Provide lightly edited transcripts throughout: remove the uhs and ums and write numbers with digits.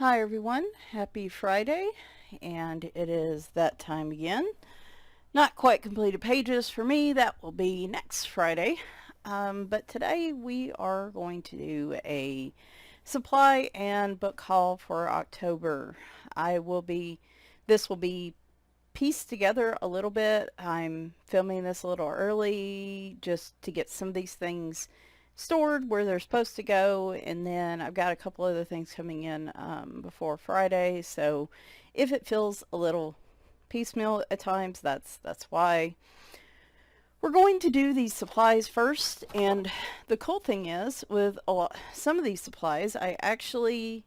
Hi everyone, happy Friday, and it is that time again. Not quite completed pages for me, that will be next Friday. But today we are going to do a supply and book haul for October. This will be pieced together a little bit. I'm filming this a little early just to get some of these things stored where they're supposed to go, and then I've got a couple other things coming in before Friday, so if it feels a little piecemeal at times, that's why. We're going to do these supplies first, and the cool thing is with some of these supplies I actually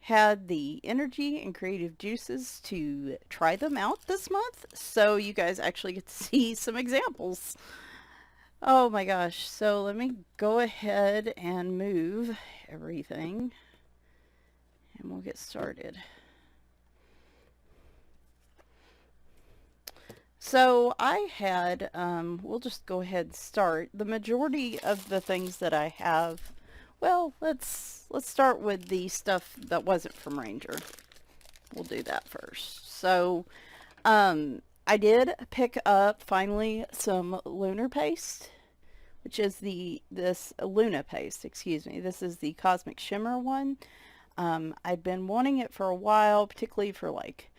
had the energy and creative juices to try them out this month, so you guys actually get to see some examples. Oh my gosh, so let me go ahead and move everything and we'll get started. So I had, we'll just go ahead and start. The majority of the things that I have, well, let's start with the stuff that wasn't from Ranger. We'll do that first. So, I did pick up finally some lunar paste, which is this Luna paste, excuse me. This is the Cosmic Shimmer one. I'd been wanting it for a while, particularly for like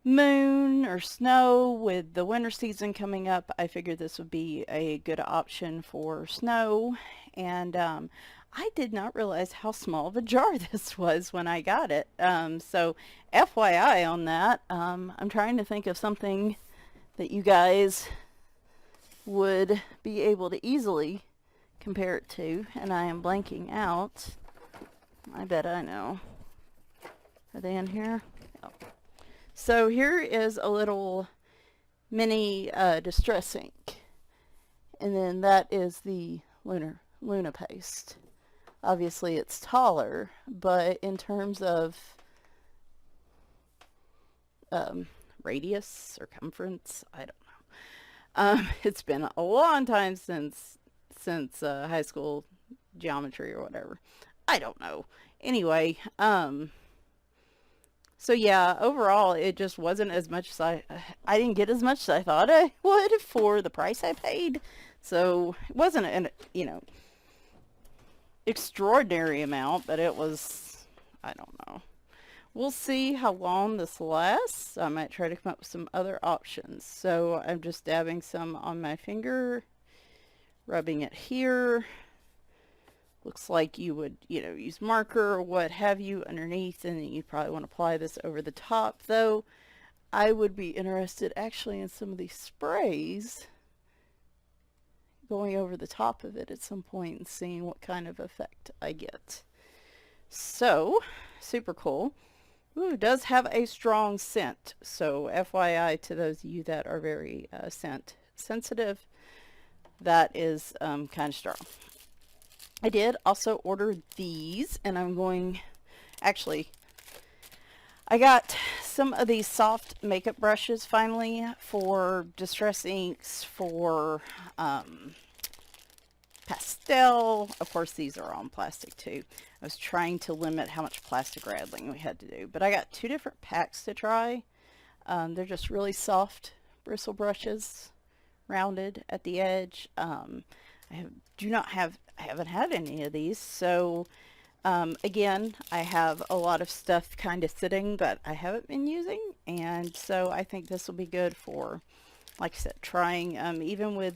moon or snow. With the winter season coming up, I figured this would be a good option for snow. And I did not realize how small of a jar this was when I got it. So FYI on that, I'm trying to think of something that you guys would be able to easily compare it to, and I am blanking out. I bet I know. Are they in here? Oh. So here is a little mini distress ink, and then that is the Luna paste. Obviously it's taller, but in terms of radius, circumference, I don't know. It's been a long time since high school geometry or whatever. I don't know. Anyway, so yeah, overall it just wasn't as much as I didn't get as much as I thought I would for the price I paid. So it wasn't an, extraordinary amount, but it was, I don't know. We'll see how long this lasts. I might try to come up with some other options. So I'm just dabbing some on my finger, rubbing it here. Looks like you would, use marker or what have you underneath, and then you'd probably want to apply this over the top, though I would be interested actually in some of these sprays going over the top of it at some point and seeing what kind of effect I get. So, super cool. Ooh, it does have a strong scent, so FYI to those of you that are very scent sensitive, that is kind of strong. I did also order these, and actually, I got some of these soft makeup brushes finally for distress inks, for pastel. Of course, these are on plastic too. I was trying to limit how much plastic rattling we had to do, but I got two different packs to try. They're just really soft bristle brushes, rounded at the edge. I haven't had any of these, so again, I have a lot of stuff kind of sitting that I haven't been using, and so I think this will be good for, like I said, trying even with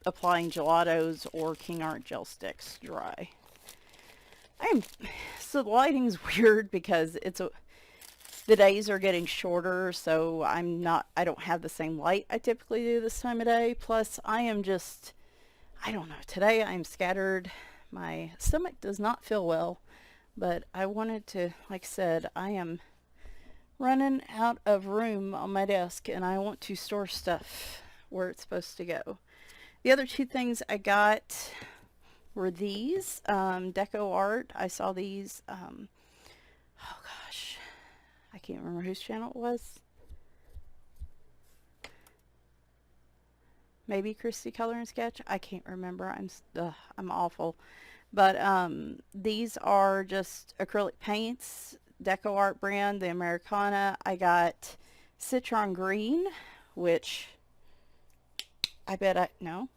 applying gelatos or King Art gel sticks dry. So the lighting's weird because the days are getting shorter, so I don't have the same light I typically do this time of day. Plus I don't know, today I'm scattered. My stomach does not feel well, but I wanted to, like I said, I am running out of room on my desk and I want to store stuff where it's supposed to go. The other two things I got were these, DecoArt. I saw these, oh gosh, I can't remember whose channel it was. Maybe Christy Color and Sketch. I can't remember. I'm awful. But these are just acrylic paints DecoArt brand, the Americana. I got Citron Green, which I bet no,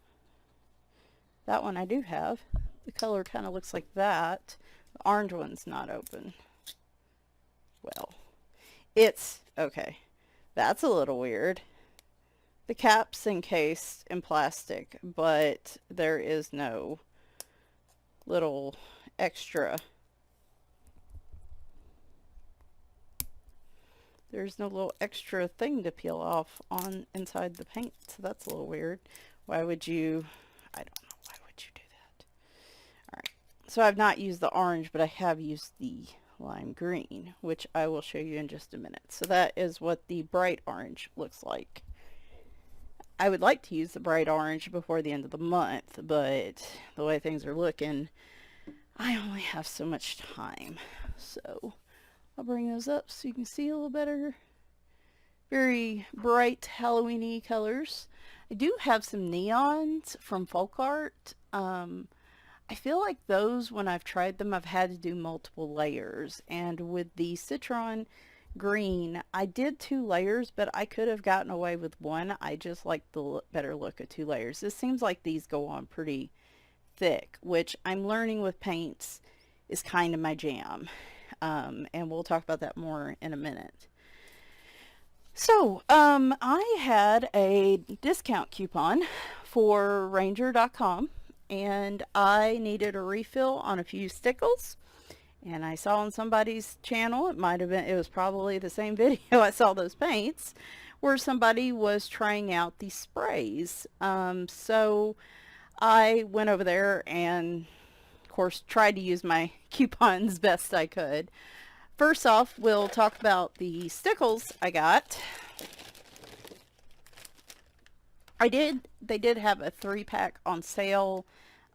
that one I do have. The color kind of looks like that. The orange one's not open. Well, it's, okay, that's a little weird. The cap's encased in plastic, but there is no little extra. There's no little extra thing to peel off on inside the paint, so that's a little weird. Why would you, I don't know, why would you do that? Alright, so I've not used the orange, but I have used the lime green, which I will show you in just a minute. So that is what the bright orange looks like. I would like to use the bright orange before the end of the month, but the way things are looking, I only have so much time. So I'll bring those up so you can see a little better. Very bright Halloween-y colors. I do have some neons from folk art. I feel like those, when I've tried them, I've had to do multiple layers. And with the Citron Green, I did 2 layers, but I could have gotten away with 1. I just like the better look of 2 layers. This seems like these go on pretty thick, which I'm learning with paints is kind of my jam. And we'll talk about that more in a minute. So, I had a discount coupon for Ranger.com, and I needed a refill on a few Stickles. And I saw on somebody's channel, it was probably the same video I saw those paints, where somebody was trying out these sprays. So I went over there and, of course, tried to use my coupons best I could. First off, we'll talk about the Stickles I got. They did have a 3-pack on sale.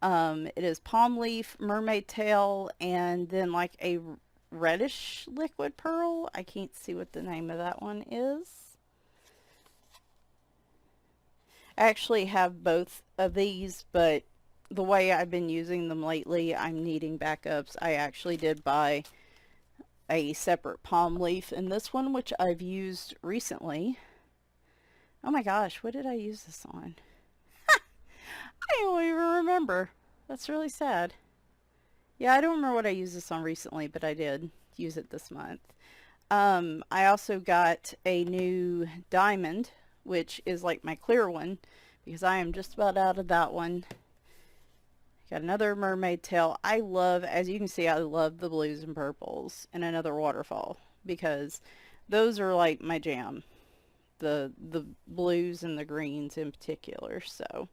It is palm leaf, mermaid tail, and then like a reddish liquid pearl. I can't see what the name of that one is. I actually have both of these, but the way I've been using them lately, I'm needing backups. I actually did buy a separate palm leaf in this one, which I've used recently. Oh my gosh, what did I use this on? I don't even remember. That's really sad. Yeah, I don't remember what I used this on recently, but I did use it this month. I also got a new diamond, which is like my clear one, because I am just about out of that one. Got another mermaid tail. I love, as you can see, I love the blues and purples, and another waterfall, because those are like my jam. The blues and the greens in particular. So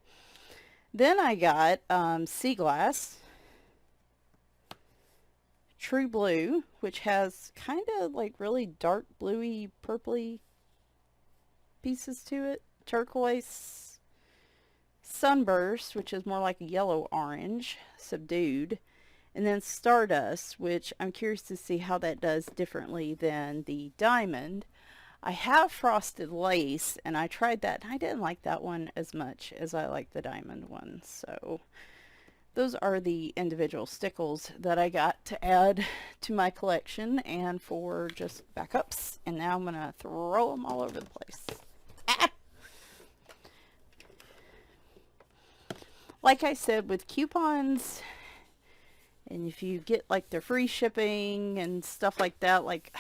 then I got sea glass, true blue, which has kind of like really dark bluey purpley pieces to it, turquoise, sunburst, which is more like a yellow orange, subdued, and then stardust, which I'm curious to see how that does differently than the diamond. I have frosted lace, and I tried that, and I didn't like that one as much as I like the diamond one. So those are the individual Stickles that I got to add to my collection and for just backups. And now I'm going to throw them all over the place. Ah! Like I said, with coupons, and if you get like the free shipping and stuff like that, like,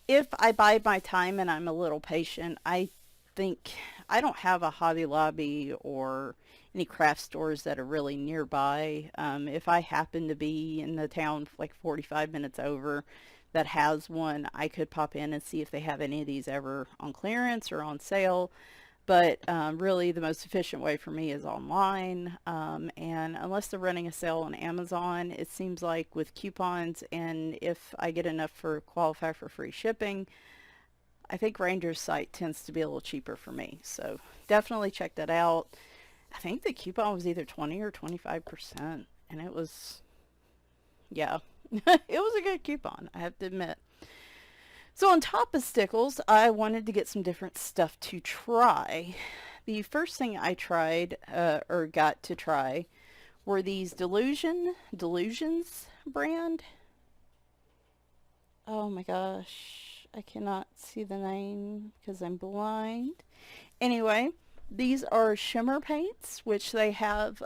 if I bide my time and I'm a little patient, I think I don't have a Hobby Lobby or any craft stores that are really nearby. If I happen to be in the town like 45 minutes over that has one, I could pop in and see if they have any of these ever on clearance or on sale. But really the most efficient way for me is online, and unless they're running a sale on Amazon, it seems like with coupons, and if I get enough for qualify for free shipping, I think Ranger's site tends to be a little cheaper for me. So definitely check that out. I think the coupon was either 20 or 25%, and it was, yeah, it was a good coupon, I have to admit. So on top of Stickles, I wanted to get some different stuff to try. The first thing I tried, or got to try, were these Dylusions brand. Oh my gosh, I cannot see the name because I'm blind. Anyway, these are shimmer paints, which they have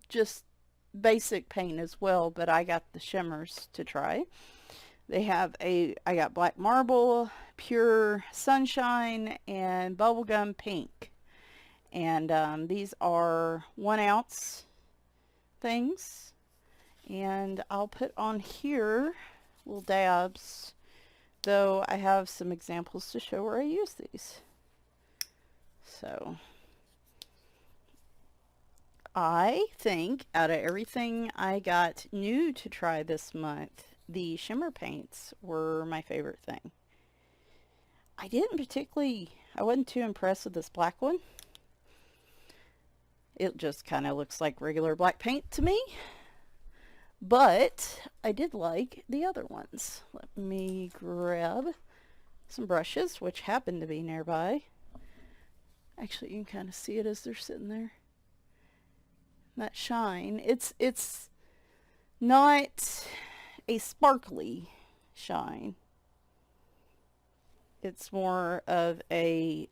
just basic paint as well, but I got the shimmers to try. They have I got black marble, pure sunshine, and bubblegum pink. And these are 1 ounce things. And I'll put on here little dabs, though I have some examples to show where I use these. So I think out of everything I got new to try this month, the shimmer paints were my favorite thing. I wasn't too impressed with this black one. It just kind of looks like regular black paint to me. But I did like the other ones. Let me grab some brushes, which happen to be nearby. Actually, you can kind of see it as they're sitting there. That shine. It's not a sparkly shine. It's more of a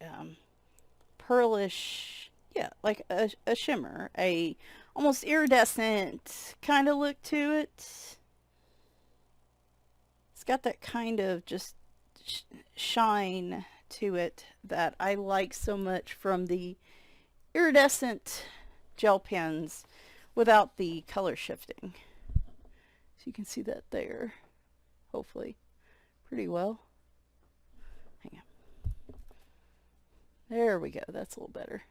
pearlish, yeah, like a shimmer, a almost iridescent kind of look to it. It's got that kind of just shine to it that I like so much from the iridescent gel pens without the color shifting. So you can see that there, hopefully, pretty well. Hang on. There we go. That's a little better.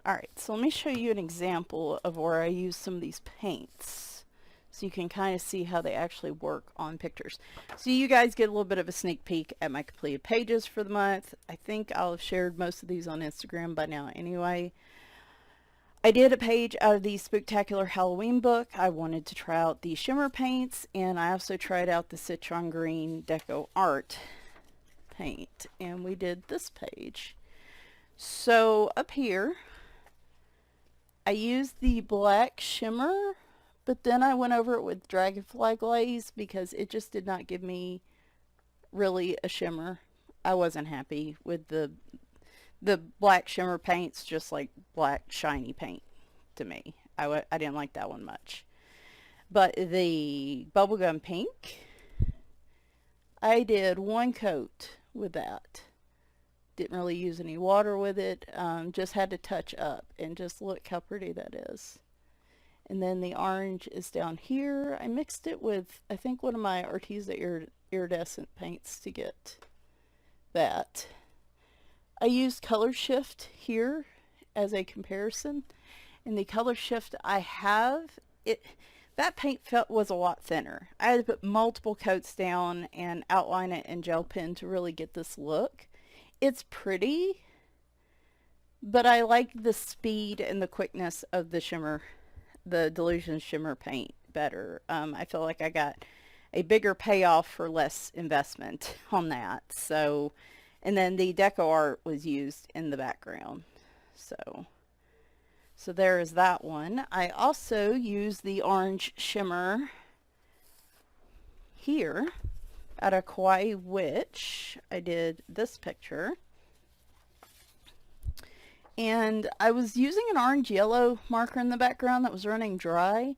Alright, so let me show you an example of where I use some of these paints so you can kind of see how they actually work on pictures. So you guys get a little bit of a sneak peek at my completed pages for the month. I think I'll have shared most of these on Instagram by now anyway. I did a page out of the Spooktacular Halloween book. I wanted to try out the shimmer paints, and I also tried out the Citron Green DecoArt paint, and we did this page. So up here, I used the black shimmer, but then I went over it with Dragonfly Glaze because it just did not give me really a shimmer. I wasn't happy with the black shimmer paints, just like black shiny paint to me. I didn't like that one much. But the bubblegum pink, I did 1 coat with that. Didn't really use any water with it, just had to touch up, and just look how pretty that is. And then the orange is down here. I mixed it with, I think, one of my Arteza iridescent paints to get that. I used Color Shift here as a comparison, and the Color Shift I have, that paint was a lot thinner. I had to put multiple coats down and outline it in gel pen to really get this look. It's pretty, but I like the speed and the quickness of the shimmer, the Dylusions shimmer paint better. I feel like I got a bigger payoff for less investment on that. So, and then the DecoArt was used in the background. So there is that one. I also use the orange shimmer here at a Kawaii Witch. I did this picture, and I was using an orange yellow marker in the background that was running dry,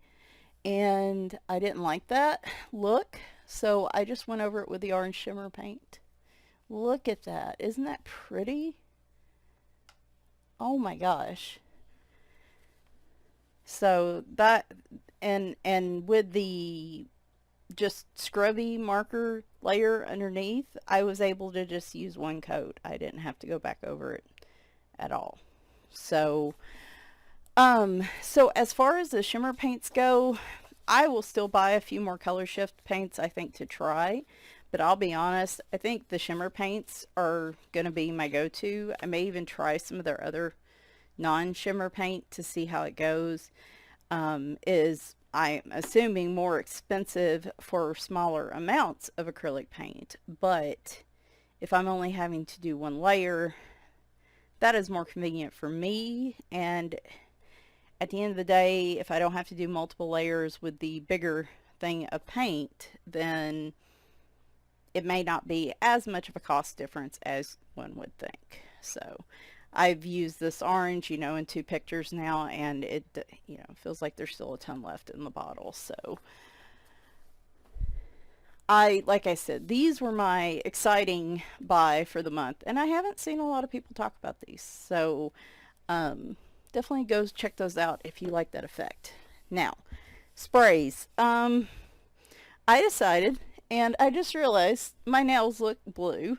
and I didn't like that look, so I just went over it with the orange shimmer paint. Look at that. Isn't that pretty? Oh my gosh. So that, and with the just scrubby marker layer underneath, I was able to just use 1 coat. I didn't have to go back over it at all. So as far as the shimmer paints go, I will still buy a few more Color Shift paints, I think, to try, but I'll be honest, I think the shimmer paints are going to be my go-to. I may even try some of their other non-shimmer paint to see how it goes. Is, I'm assuming, more expensive for smaller amounts of acrylic paint, but if I'm only having to do 1 layer, that is more convenient for me. And at the end of the day, if I don't have to do multiple layers with the bigger thing of paint, then it may not be as much of a cost difference as one would think. So I've used this orange, you know, in 2 pictures now, and it, you know, feels like there's still a ton left in the bottle. So like I said, these were my exciting buy for the month, and I haven't seen a lot of people talk about these. So definitely go check those out if you like that effect. Now, sprays. I decided, and I just realized my nails look blue.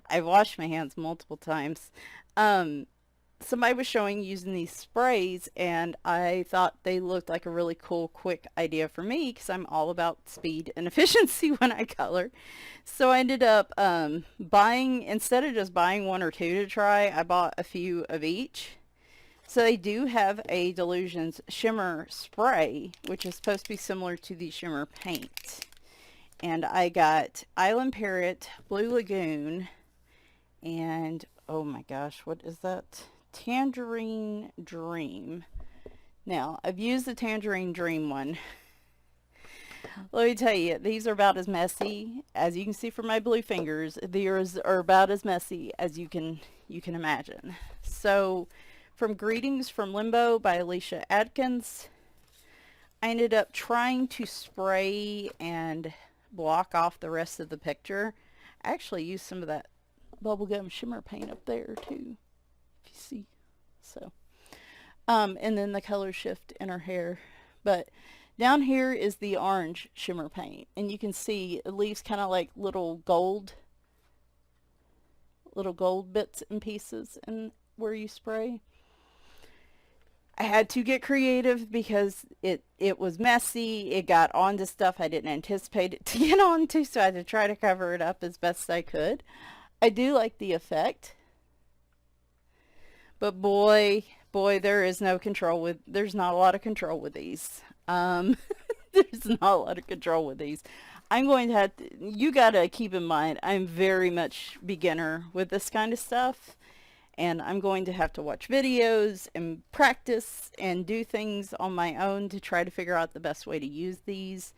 I've washed my hands multiple times. Somebody was showing using these sprays, and I thought they looked like a really cool, quick idea for me because I'm all about speed and efficiency when I color. So I ended up buying, instead of just buying 1 or 2 to try, I bought a few of each. So they do have a Dylusions Shimmer spray, which is supposed to be similar to the Shimmer paint. And I got Island Parrot, Blue Lagoon, and oh my gosh, what is that? Tangerine Dream. Now, I've used the Tangerine Dream one. Let me tell you, these are about as messy as you can see from my blue fingers. These are about as messy as you can imagine. So, from Greetings from Limbo by Alicia Adkins, I ended up trying to spray and block off the rest of the picture. I actually used some of that bubblegum shimmer paint up there too, if you see. So and then the color shift in her hair. But down here is the orange shimmer paint, and you can see it leaves kind of like little gold bits and pieces in where you spray. I had to get creative because it was messy. It got onto stuff I didn't anticipate it to get onto, so I had to try to cover it up as best I could. I do like the effect, but boy, there's not a lot of control with these. There's not a lot of control with these. I'm going to have to, you gotta keep in mind, I'm very much beginner with this kind of stuff, and I'm going to have to watch videos and practice and do things on my own to try to figure out the best way to use these.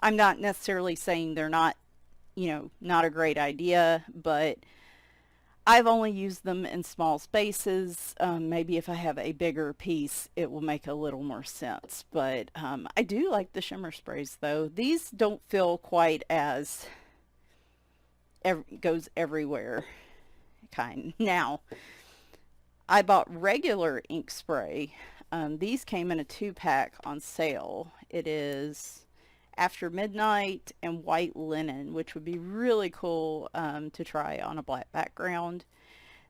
I'm not necessarily saying they're not, you know, not a great idea, but I've only used them in small spaces. Maybe if I have a bigger piece, it will make a little more sense. But I do like the shimmer sprays, though. These don't feel quite as goes everywhere kind. Now, I bought regular ink spray. These came in a 2-pack on sale. It is After Midnight and White Linen, which would be really cool to try on a black background.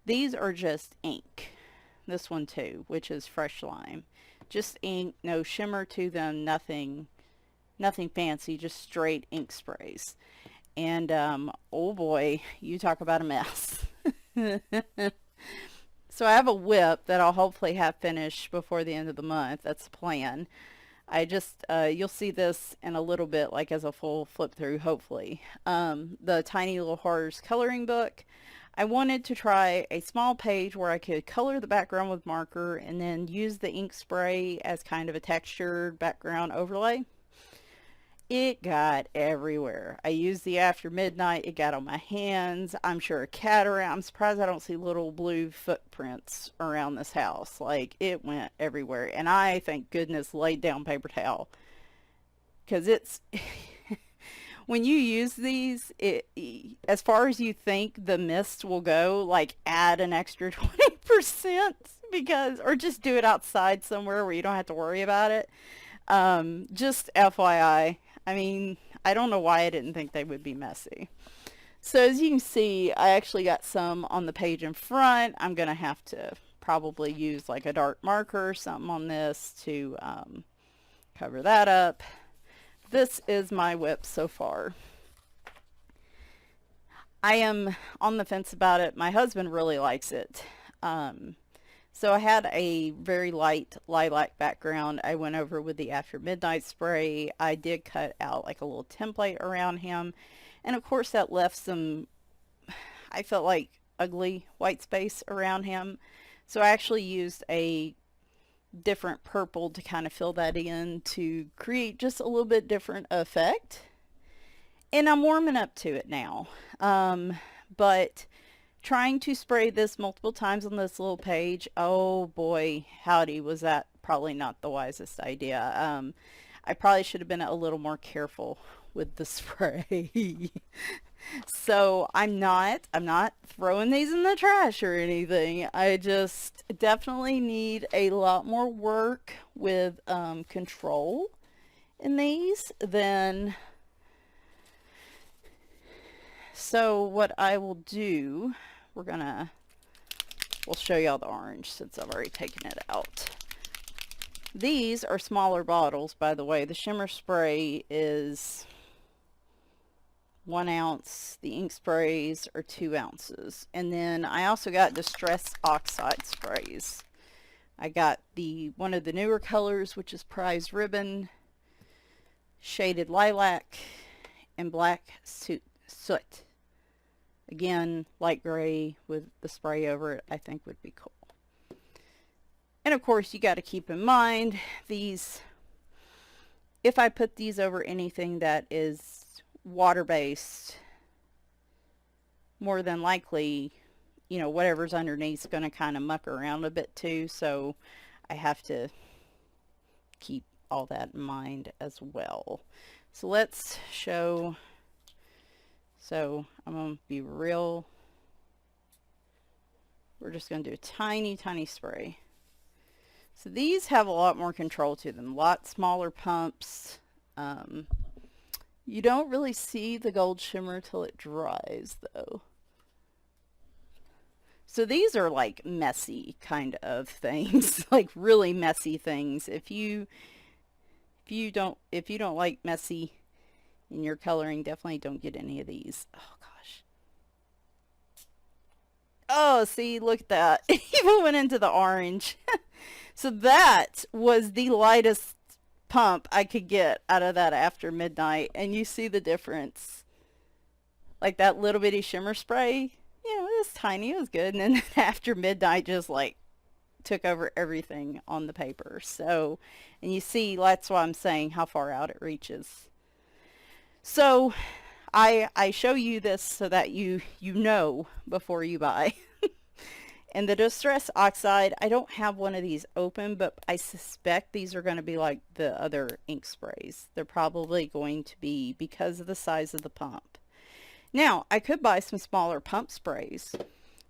These are just ink. This one too, which is Fresh Lime. Just ink, no shimmer to them, nothing fancy, just straight ink sprays. And oh boy, you talk about a mess. So I have a whip that I'll hopefully have finished before the end of the month. That's the plan. I just, you'll see this in a little bit, like as a full flip through, hopefully. The Tiny Little Horrors coloring book. I wanted to try a small page where I could color the background with marker and then use the ink spray as kind of a textured background overlay. It got everywhere. I used the After Midnight. It got on my hands. I'm sure a cat around. I'm surprised I don't see little blue footprints around this house. Like, it went everywhere. And I, thank goodness, laid down paper towel. Because it's... when you use these, as far as you think the mist will go, like, add an extra 20% because... or just do it outside somewhere where you don't have to worry about it. Just FYI. I mean, I don't know why I didn't think they would be messy. So as you can see, I actually got some on the page in front. I'm going to have to probably use like a dark marker or something on this to cover that up. This is my whip so far. I am on the fence about it. My husband really likes it. So I had a very light lilac background. I went over with the After Midnight spray. I did cut out like a little template around him. And of course that left some, I felt like, ugly white space around him. So I actually used a different purple to kind of fill that in to create just a little bit different effect. And I'm warming up to it now. But trying to spray this multiple times on this little page, oh boy, howdy, was that probably not the wisest idea. I probably should have been a little more careful with the spray. So I'm not throwing these in the trash or anything. I just definitely need a lot more work with control in these than. So what I will do, we'll show y'all the orange since I've already taken it out. These are smaller bottles, by the way. The Shimmer spray is 1 ounce. The ink sprays are 2 ounces. And then I also got Distress Oxide sprays. I got one of the newer colors, which is Prize Ribbon, Shaded Lilac, and Black Soot. Again, light gray with the spray over it, I think would be cool. And of course, you got to keep in mind these, if I put these over anything that is water-based, more than likely, you know, whatever's underneath is going to kind of muck around a bit too. So I have to keep all that in mind as well. So let's show. So I'm going to be real. We're just going to do a tiny, tiny spray. So these have a lot more control to them. A lot smaller pumps. You don't really see the gold shimmer till it dries though. So these are like messy kind of things, like really messy things. If you don't like messy in your coloring, definitely don't get any of these. Oh gosh. Oh, see, look at that. It even went into the orange. So that was the lightest pump I could get out of that after midnight, and you see the difference. Like that little bitty shimmer spray, you know, it was tiny, it was good, and then after midnight just like took over everything on the paper. So, and you see, that's why I'm saying how far out it reaches. So I show you this so that you know before you buy. And the Distress Oxide, I don't have one of these open, but I suspect these are going to be like the other ink sprays. They're probably going to be because of the size of the pump. Now, I could buy some smaller pump sprays,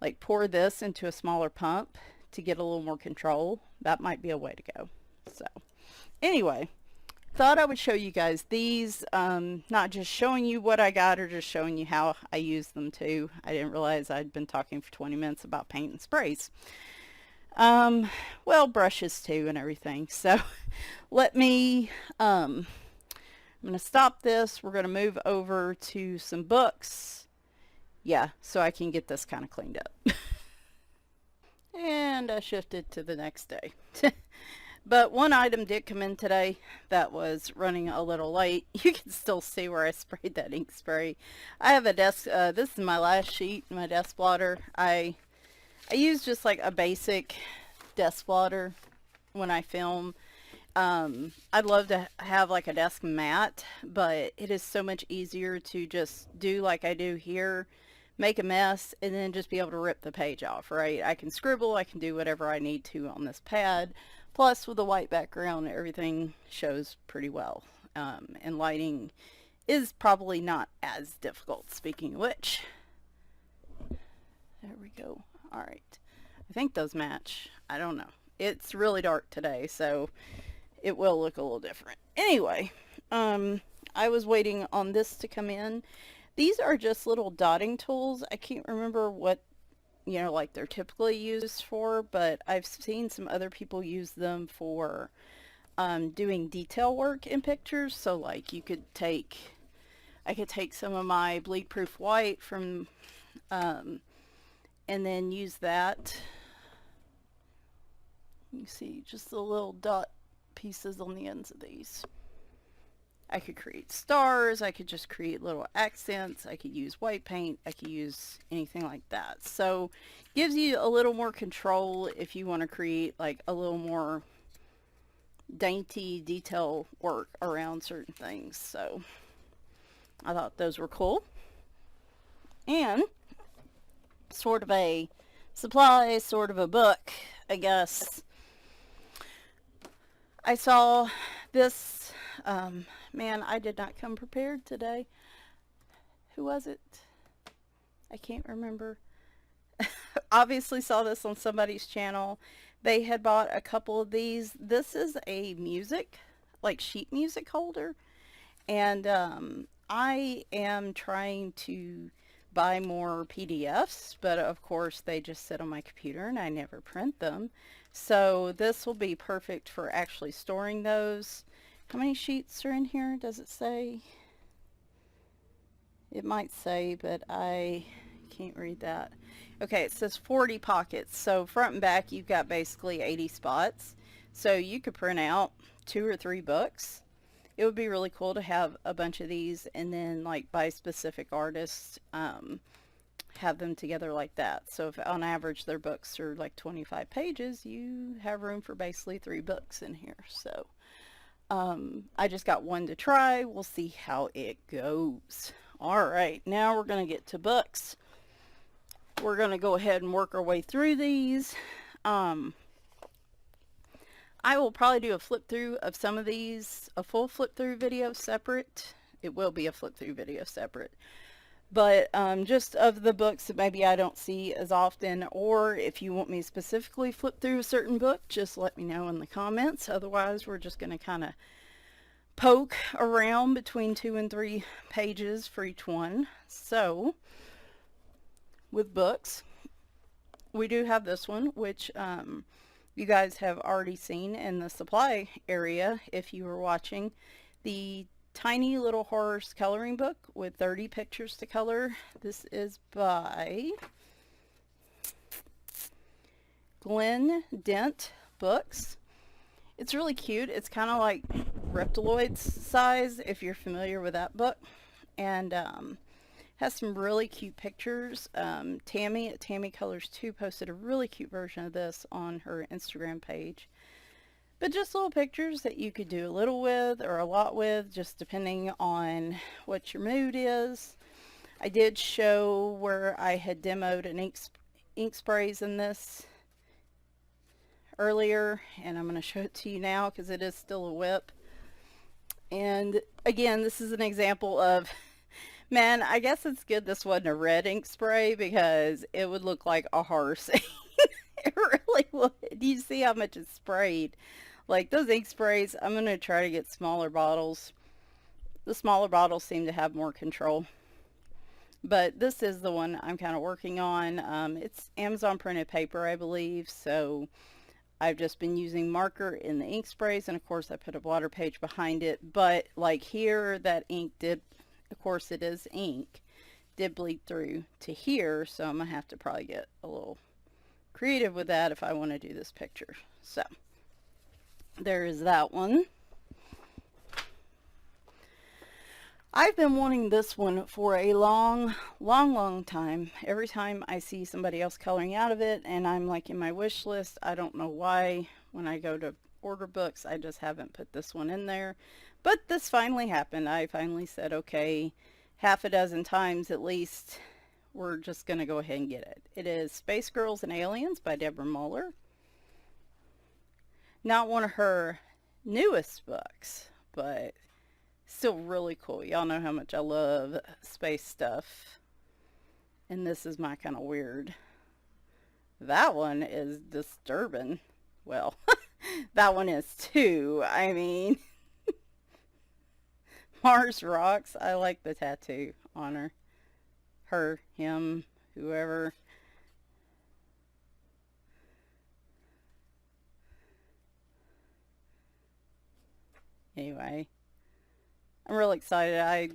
like pour this into a smaller pump to get a little more control. That might be a way to go. So, anyway, thought I would show you guys these, not just showing you what I got or just showing you how I use them too. I didn't realize I'd been talking for 20 minutes about paint and sprays. Well, brushes too and everything. So let me, I'm going to stop this. We're going to move over to some books. Yeah, so I can get this kind of cleaned up. And I shifted to the next day. But one item did come in today that was running a little late. You can still see where I sprayed that ink spray. I have a desk, this is my last sheet, my desk blotter. I use just like a basic desk blotter when I film. I'd love to have like a desk mat, but it is so much easier to just do like I do here, make a mess, and then just be able to rip the page off, right? I can scribble, I can do whatever I need to on this pad. Plus, with the white background, everything shows pretty well. And lighting is probably not as difficult. Speaking of which, there we go. All right. I think those match. I don't know. It's really dark today, so it will look a little different. Anyway, I was waiting on this to come in. These are just little dotting tools. I can't remember what, you know, like they're typically used for, but I've seen some other people use them for doing detail work in pictures. So like I could take some of my bleed proof white from and then use that. You see just the little dot pieces on the ends of these. I could create stars, I could just create little accents, I could use white paint, I could use anything like that. So gives you a little more control if you want to create like a little more dainty detail work around certain things. So I thought those were cool. And sort of a supply, sort of a book, I guess. I saw this, man, I did not come prepared today. Who was it? I can't remember. Obviously saw this on somebody's channel. They had bought a couple of these. This is a music, like sheet music holder. And I am trying to buy more PDFs, but of course they just sit on my computer and I never print them. So this will be perfect for actually storing those. How many sheets are in here? Does it say? It might say, but I can't read that. Okay, it says 40 pockets. So front and back, you've got basically 80 spots. So you could print out 2 or 3 books. It would be really cool to have a bunch of these and then like by specific artists, have them together like that. So if on average their books are like 25 pages, you have room for basically 3 books in here. So I just got one to try. We'll see how it goes. All right, now we're going to get to books. We're going to go ahead and work our way through these. I will probably do a flip through of some of these, a full flip through video separate. It will be a flip through video separate. But just of the books that maybe I don't see as often, or if you want me to specifically flip through a certain book, just let me know in the comments. Otherwise, we're just going to kind of poke around between 2 and 3 pages for each one. So, with books, we do have this one, which you guys have already seen in the supply area if you were watching. The Tiny Little Horrors coloring book with 30 pictures to color. This is by Glenn Dent Books. It's really cute. It's kind of like Reptiloids size, if you're familiar with that book. And has some really cute pictures. Tammy at Tammy Colors 2 posted a really cute version of this on her Instagram page. But just little pictures that you could do a little with or a lot with, just depending on what your mood is. I did show where I had demoed an ink sprays in this earlier, and I'm going to show it to you now because it is still a whip. And again, this is an example of, man, I guess it's good this wasn't a red ink spray because it would look like a horror scene. It really would. You see how much it's sprayed. Like those ink sprays, I'm going to try to get smaller bottles. The smaller bottles seem to have more control. But this is the one I'm kind of working on. It's Amazon printed paper, I believe. So I've just been using marker in the ink sprays. And of course I put a blotter page behind it. But like here, that ink did, of course it is ink, did bleed through to here. So I'm going to have to probably get a little creative with that if I want to do this picture. So there is that one. I've been wanting this one for a long time. Every time I see somebody else coloring out of it and I'm like in my wish list, I don't know why when I go to order books I just haven't put this one in there. But this finally happened. I finally said, okay, half a dozen times at least, we're just going to go ahead and get it. It is Space Girls and Aliens by Deborah Muller. Not one of her newest books, but still really cool. Y'all know how much I love space stuff. And this is my kind of weird. That one is disturbing. Well, that one is too. I mean, Mars rocks. I like the tattoo on her. Her, him, whoever. Anyway, I'm really excited. I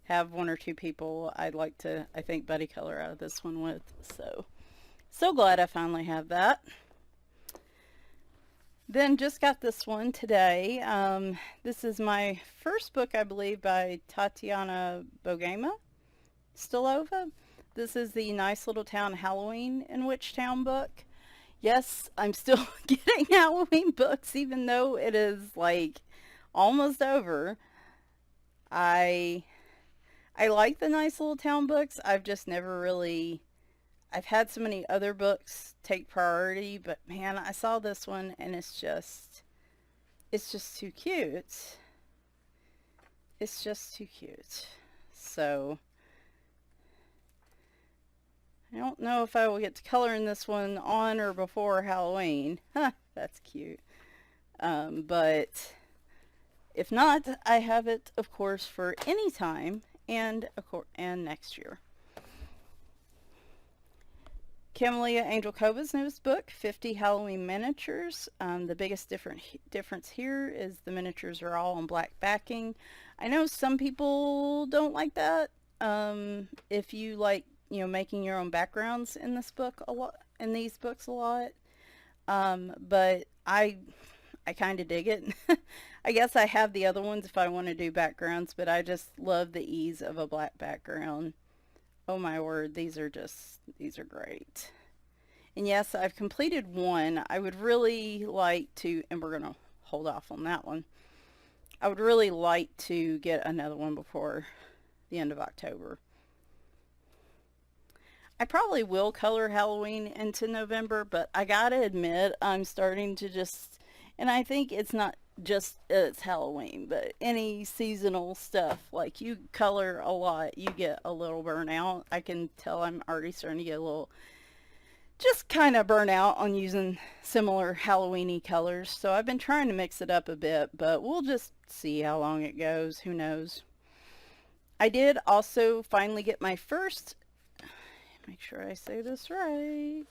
have 1 or 2 people I'd like to, I think, buddy color out of this one with. So glad I finally have that. Then just got this one today. This is my first book, I believe, by Tatiana Bogema. Stilova. This is the Nice Little Town Halloween in Witchtown book. Yes, I'm still getting Halloween books, even though it is like almost over. I I like the nice little town books. I've just never really I've had so many other books take priority, but man, I saw this one and it's just too cute. It's just too cute. So, I don't know if I will get to coloring this one on or before Halloween. Huh, that's cute. But if not, I have it, of course, for any time and and next year. Camellia Angel Cova's newest book, 50 Halloween Miniatures. The biggest difference here is the miniatures are all on black backing. I know some people don't like that. If you like, making your own backgrounds in this book a lot, in these books a lot. But I kind of dig it. I guess I have the other ones if I want to do backgrounds, but I just love the ease of a black background. Oh my word, these are great. And yes, I've completed one. I would really like to, and we're going to hold off on that one. I would really like to get another one before the end of October. I probably will color Halloween into November, but I gotta admit, I'm starting to just, and I think it's not just it's Halloween, but any seasonal stuff, like you color a lot, you get a little burnout. I can tell I'm already starting to get a little, just kind of burnout on using similar Halloween-y colors. So I've been trying to mix it up a bit, but we'll just see how long it goes. Who knows? I did also finally get my first, make sure I say this right.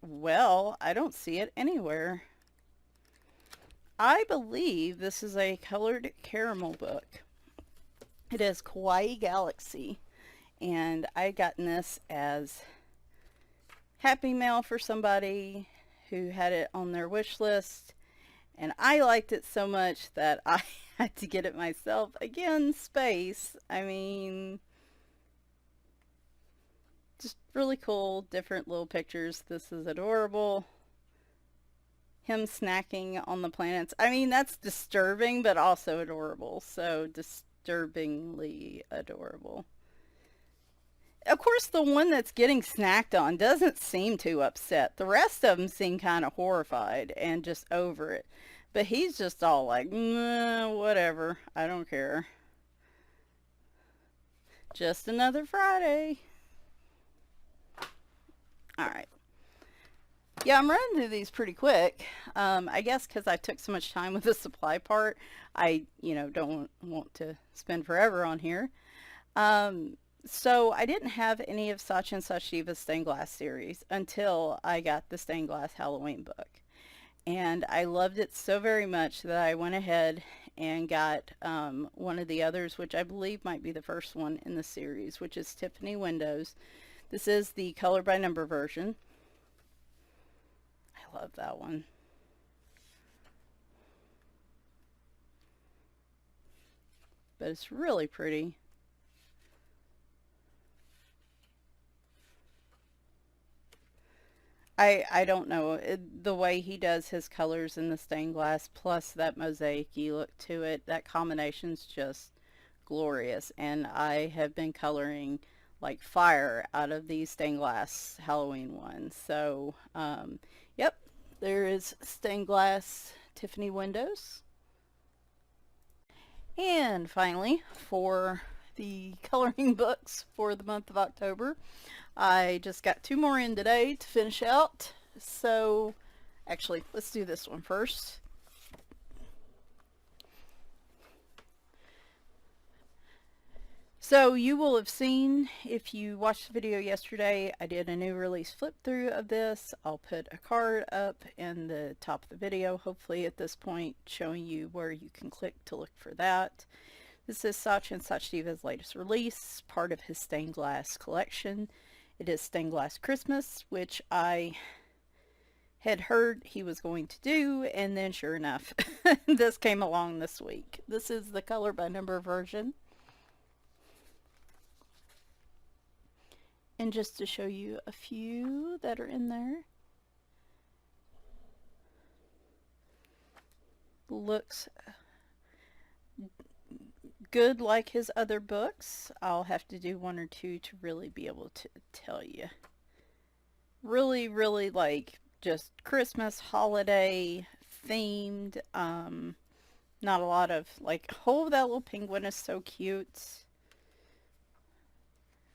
Well, I don't see it anywhere. I believe this is a colored caramel book. It is Kawaii Galaxy, and I gotten this as Happy Mail for somebody who had it on their wish list, and I liked it so much that I had to get it myself. Again, space. I mean, just really cool, different little pictures. This is adorable. Him snacking on the planets. I mean, that's disturbing, but also adorable. So disturbingly adorable. Of course, the one that's getting snacked on doesn't seem too upset. The rest of them seem kind of horrified and just over it. But he's just all like, whatever. I don't care. Just another Friday. All right. Yeah, I'm running through these pretty quick. I guess because I took so much time with the supply part, I, don't want to spend forever on here. So I didn't have any of Sachin Sachdeva's stained glass series until I got the stained glass Halloween book. And I loved it so very much that I went ahead and got one of the others, which I believe might be the first one in the series, which is Tiffany Windows. This is the color by number version. I love that one. But it's really pretty. I don't know, the way he does his colors in the stained glass plus that mosaic-y look to it, that combination's just glorious. And I have been coloring like fire out of these stained glass Halloween ones. So, yep, there is stained glass Tiffany Windows. And finally, for the coloring books for the month of October, I just got 2 more in today to finish out. So, actually, let's do this one first. So you will have seen, if you watched the video yesterday, I did a new release flip through of this. I'll put a card up in the top of the video, hopefully at this point, showing you where you can click to look for that. This is Sachin Sachdeva's latest release, part of his stained glass collection. It is Stained Glass Christmas, which I had heard he was going to do, and then sure enough, this came along this week. This is the color by number version. And just to show you a few that are in there. Looks good like his other books. I'll have to do one or two to really be able to tell you. Really, really like just Christmas, holiday themed. Not a lot of like, oh, that little penguin is so cute.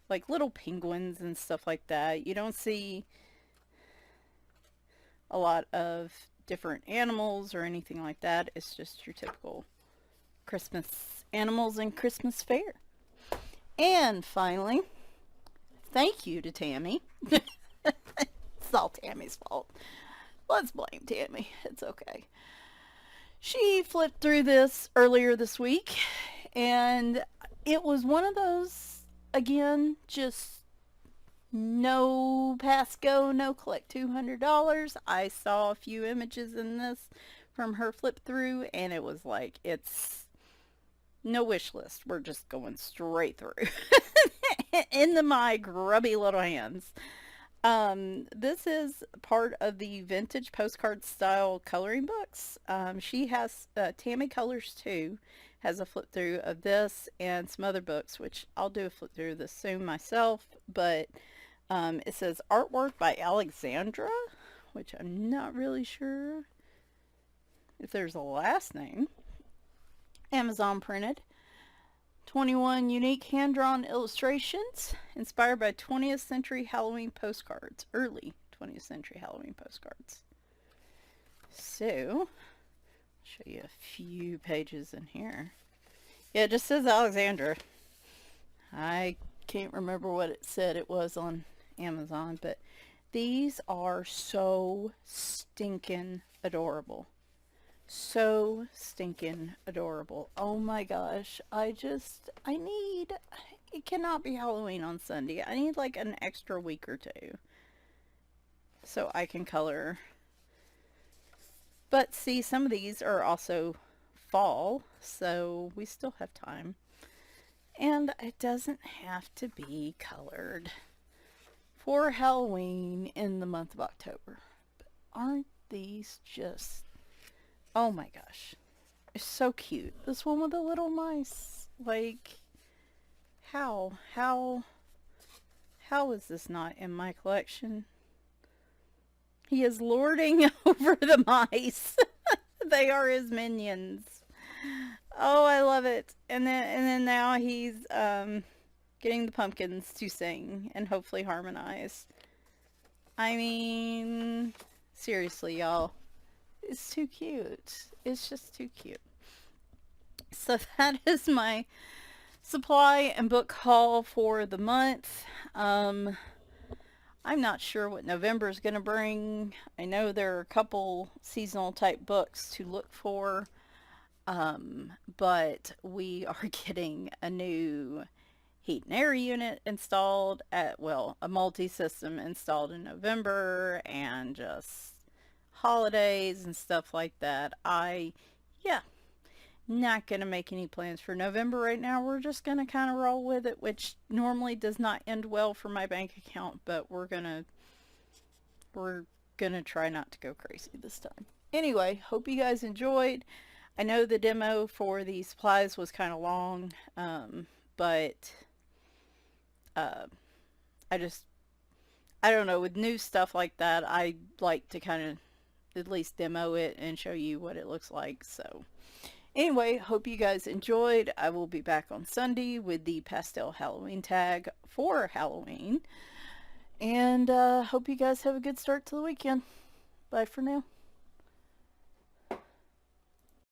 Like little penguins and stuff like that. You don't see a lot of different animals or anything like that. It's just your typical Christmas animals and Christmas fair. And finally, thank you to Tammy. It's all Tammy's fault. Let's blame Tammy. It's okay. She flipped through this earlier this week, and it was one of those, again, just no pass go, no collect $200. I saw a few images in this from her flip through, and it was like, it's no wish list. We're just going straight through into my grubby little hands. This is part of the vintage postcard style coloring books. She has Tammy Colors too, has a flip through of this and some other books, which I'll do a flip through of this soon myself. But it says artwork by Alexandra, which I'm not really sure if there's a last name. Amazon printed. 21 unique hand-drawn illustrations inspired by 20th century Halloween postcards. Early 20th century Halloween postcards. So, I'll show you a few pages in here. Yeah, it just says Alexandra. I can't remember what it said it was on Amazon, but these are so stinking adorable. So stinking adorable. Oh my gosh. It cannot be Halloween on Sunday. I need like an extra week or two so I can color. But see, some of these are also fall, so we still have time. And it doesn't have to be colored for Halloween in the month of October. But aren't these just... Oh my gosh. It's so cute. This one with the little mice. Like, how is this not in my collection? He is lording over the mice. They are his minions. Oh, I love it. And then now he's getting the pumpkins to sing and hopefully harmonize. I mean, seriously, y'all. It's too cute. It's just too cute. So that is my supply and book haul for the month. I'm not sure what November is going to bring. I know there are a couple seasonal type books to look for. But we are getting a new heat and air unit installed a multi-system installed in November, and just holidays and stuff like that. Not gonna make any plans for November right now. We're just gonna kind of roll with it, which normally does not end well for my bank account, but we're gonna try not to go crazy this time. Anyway, hope you guys enjoyed. I know the demo for the supplies was kind of long, but I don't know, with new stuff like that, I like to kind of at least demo it and show you what it looks like. So anyway, hope you guys enjoyed. I will be back on Sunday with the pastel Halloween tag for Halloween, and hope you guys have a good start to the weekend. Bye for now.